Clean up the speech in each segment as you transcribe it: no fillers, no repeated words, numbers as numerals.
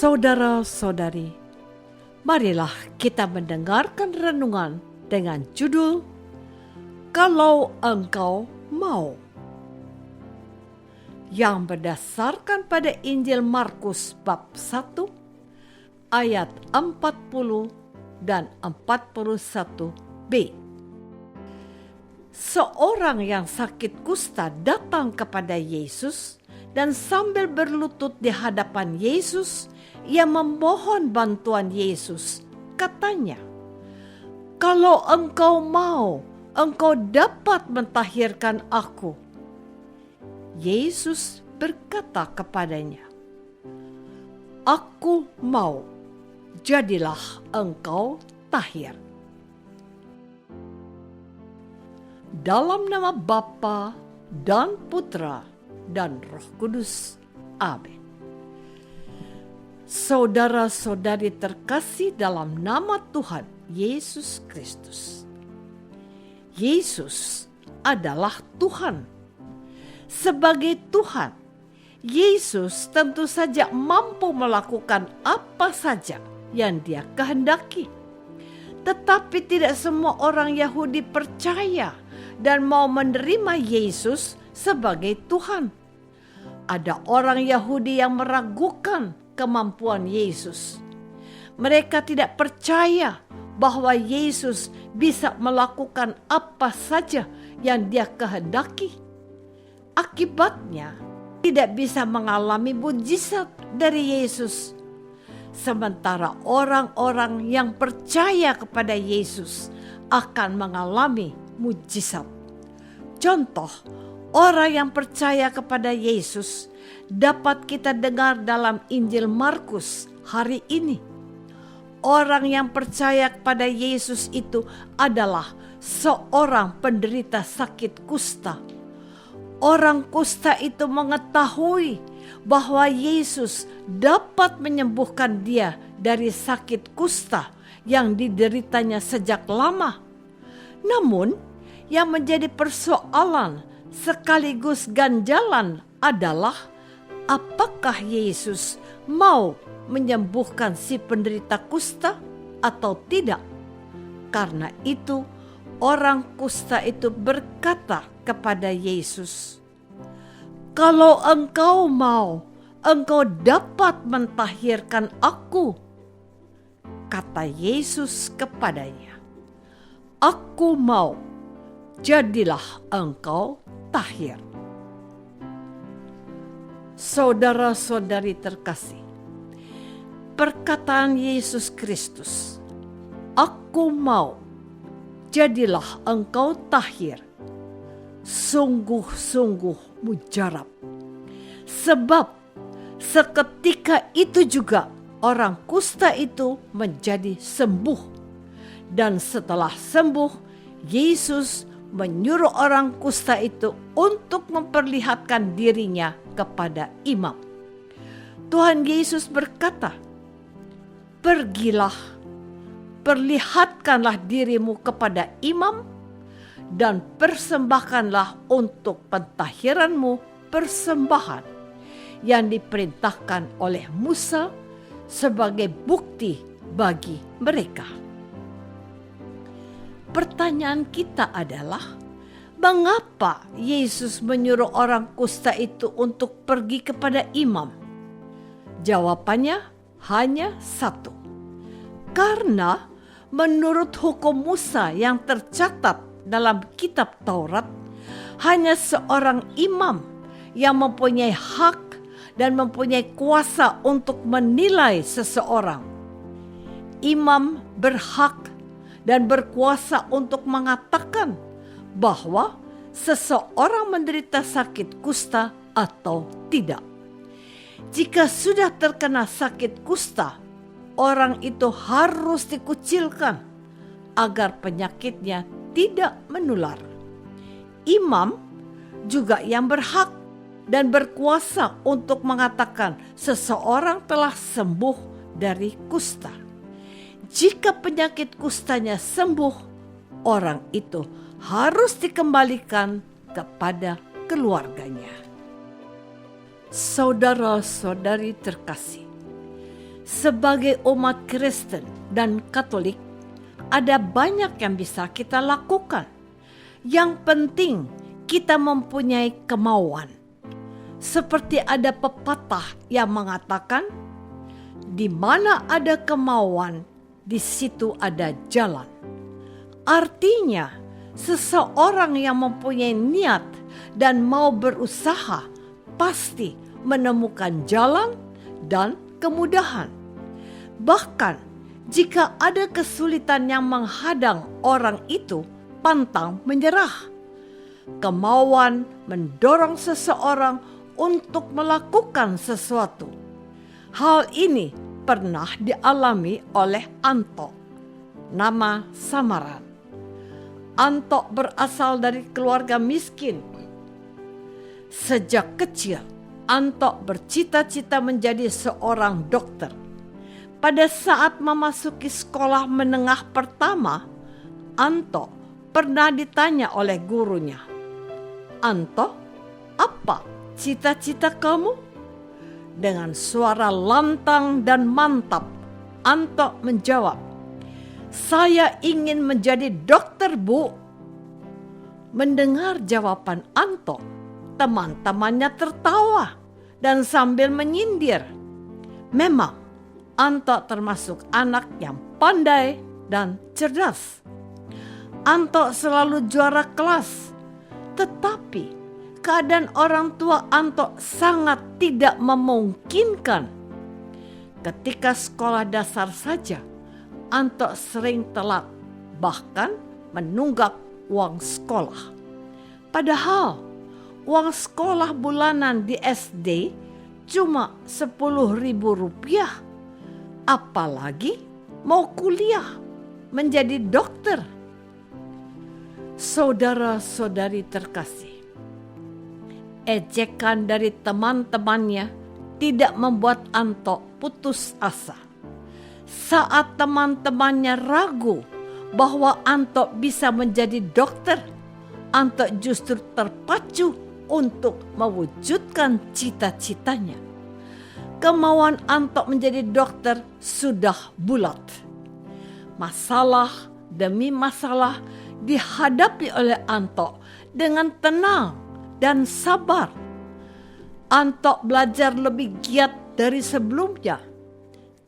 Saudara-saudari, marilah kita mendengarkan renungan dengan judul Kalau Engkau Mau, yang berdasarkan pada Injil Markus bab 1 ayat 40 dan 41b. Seorang yang sakit kusta datang kepada Yesus dan sambil berlutut di hadapan Yesus, ia memohon bantuan Yesus. Katanya, "Kalau engkau mau, engkau dapat mentahirkan aku." Yesus berkata kepadanya, "Aku mau, jadilah engkau tahir." Dalam nama Bapa dan Putra dan Roh Kudus. Amin. Saudara-saudari terkasih dalam nama Tuhan Yesus Kristus. Yesus adalah Tuhan. Sebagai Tuhan, Yesus tentu saja mampu melakukan apa saja yang Dia kehendaki. Tetapi tidak semua orang Yahudi percaya dan mau menerima Yesus sebagai Tuhan. Ada orang Yahudi yang meragukan kemampuan Yesus. Mereka tidak percaya bahwa Yesus bisa melakukan apa saja yang Dia kehendaki. Akibatnya, tidak bisa mengalami mujizat dari Yesus. Sementara orang-orang yang percaya kepada Yesus akan mengalami mujizat. Contoh, orang yang percaya kepada Yesus dapat kita dengar dalam Injil Markus hari ini. Orang yang percaya kepada Yesus itu adalah seorang penderita sakit kusta. Orang kusta itu mengetahui bahwa Yesus dapat menyembuhkan dia dari sakit kusta yang dideritanya sejak lama. Namun, yang menjadi persoalan sekaligus ganjalan adalah apakah Yesus mau menyembuhkan si penderita kusta atau tidak. Karena itu, orang kusta itu berkata kepada Yesus, "Kalau engkau mau, engkau dapat mentahirkan aku." Kata Yesus kepadanya, "Aku mau, jadilah engkau tahir." Saudara-saudari terkasih, perkataan Yesus Kristus, "Aku mau, jadilah engkau tahir," sungguh-sungguh mujarab. Sebab seketika itu juga orang kusta itu menjadi sembuh. Dan setelah sembuh, Yesus menyuruh orang kusta itu untuk memperlihatkan dirinya kepada imam. Tuhan Yesus berkata, "Pergilah, perlihatkanlah dirimu kepada imam, dan persembahkanlah untuk pentahiranmu persembahan yang diperintahkan oleh Musa sebagai bukti bagi mereka." Pertanyaan kita adalah, mengapa Yesus menyuruh orang kusta itu untuk pergi kepada imam? Jawabannya hanya satu. Karena menurut hukum Musa yang tercatat dalam kitab Taurat, hanya seorang imam yang mempunyai hak dan mempunyai kuasa untuk menilai seseorang. Imam berhak dan berkuasa untuk mengatakan bahwa seseorang menderita sakit kusta atau tidak. Jika sudah terkena sakit kusta, orang itu harus dikucilkan agar penyakitnya tidak menular. Imam juga yang berhak dan berkuasa untuk mengatakan seseorang telah sembuh dari kusta. Jika penyakit kustanya sembuh, orang itu harus dikembalikan kepada keluarganya. Saudara-saudari terkasih, Sebagai umat Kristen dan Katolik, ada banyak yang bisa kita lakukan. Yang penting kita mempunyai kemauan. Seperti ada pepatah yang mengatakan, di mana ada kemauan, di situ ada jalan. Artinya, seseorang yang mempunyai niat dan mau berusaha pasti menemukan jalan dan kemudahan. Bahkan jika ada kesulitan yang menghadang, orang itu pantang menyerah. Kemauan mendorong seseorang untuk melakukan sesuatu. Hal ini pernah dialami oleh Anto, nama samaran. Anto berasal dari keluarga miskin. Sejak kecil, Anto bercita-cita menjadi seorang dokter. Pada saat memasuki sekolah menengah pertama, Anto pernah ditanya oleh gurunya, "Anto, apa cita-cita kamu?" Dengan suara lantang dan mantap, Anto menjawab, "Saya ingin menjadi dokter, Bu." Mendengar jawaban Anto, teman-temannya tertawa dan sambil menyindir. Memang, Anto termasuk anak yang pandai dan cerdas. Anto selalu juara kelas, tetapi keadaan orang tua Anto sangat tidak memungkinkan. Ketika sekolah dasar saja, Anto sering telat, bahkan menunggak uang sekolah. Padahal uang sekolah bulanan di SD cuma Rp10.000. Apalagi mau kuliah menjadi dokter. Saudara-saudari terkasih, ejekan dari teman-temannya tidak membuat Anto putus asa. Saat teman-temannya ragu bahwa Anto bisa menjadi dokter, Anto justru terpacu untuk mewujudkan cita-citanya. Kemauan Anto menjadi dokter sudah bulat. Masalah demi masalah dihadapi oleh Anto dengan tenang dan sabar. Anto belajar lebih giat dari sebelumnya.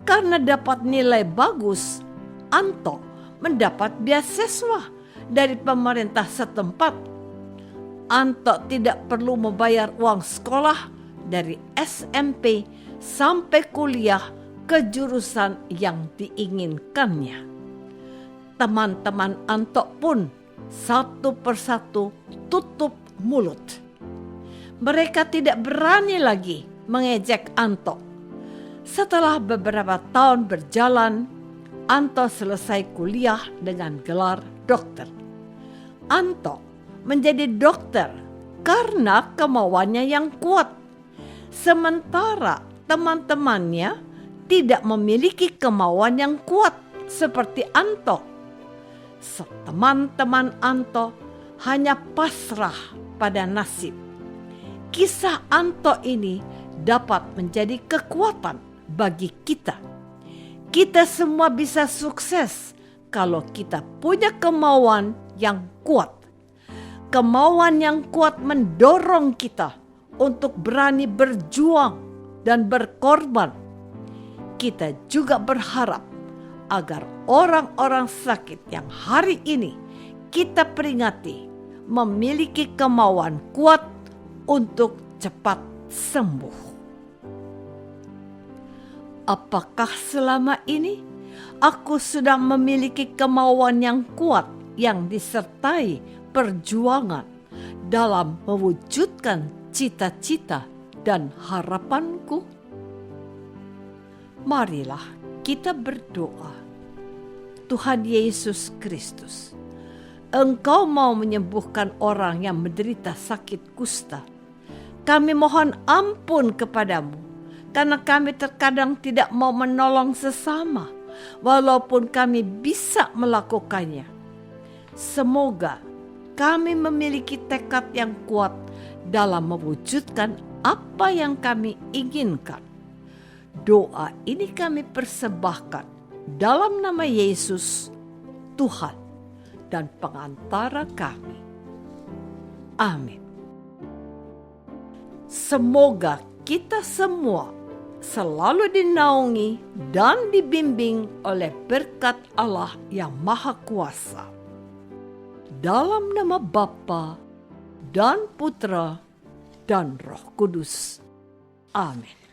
Karena dapat nilai bagus, Anto mendapat beasiswa dari pemerintah setempat. Anto tidak perlu membayar uang sekolah dari SMP sampai kuliah ke jurusan yang diinginkannya. Teman-teman Anto pun satu persatu tutup mulut. Mereka tidak berani lagi mengejek Anto. Setelah beberapa tahun berjalan, Anto selesai kuliah dengan gelar dokter. Anto menjadi dokter karena kemauannya yang kuat. Sementara teman-temannya tidak memiliki kemauan yang kuat seperti Anto. Teman-teman Anto hanya pasrah pada nasib. Kisah Anto ini dapat menjadi kekuatan bagi kita. Kita semua bisa sukses kalau kita punya kemauan yang kuat. Kemauan yang kuat mendorong kita untuk berani berjuang dan berkorban. Kita juga berharap agar orang-orang sakit yang hari ini kita peringati memiliki kemauan kuat untuk cepat sembuh. Apakah selama ini aku sudah memiliki kemauan yang kuat yang disertai perjuangan dalam mewujudkan cita-cita dan harapanku? Marilah kita berdoa. Tuhan Yesus Kristus, Engkau mau menyembuhkan orang yang menderita sakit kusta. Kami mohon ampun kepadamu, karena kami terkadang tidak mau menolong sesama, walaupun kami bisa melakukannya. Semoga kami memiliki tekad yang kuat dalam mewujudkan apa yang kami inginkan. Doa ini kami persembahkan dalam nama Yesus, Tuhan dan pengantara kami. Amin. Semoga kita semua selalu dinaungi dan dibimbing oleh berkat Allah yang Maha Kuasa. Dalam nama Bapa dan Putra dan Roh Kudus. Amin.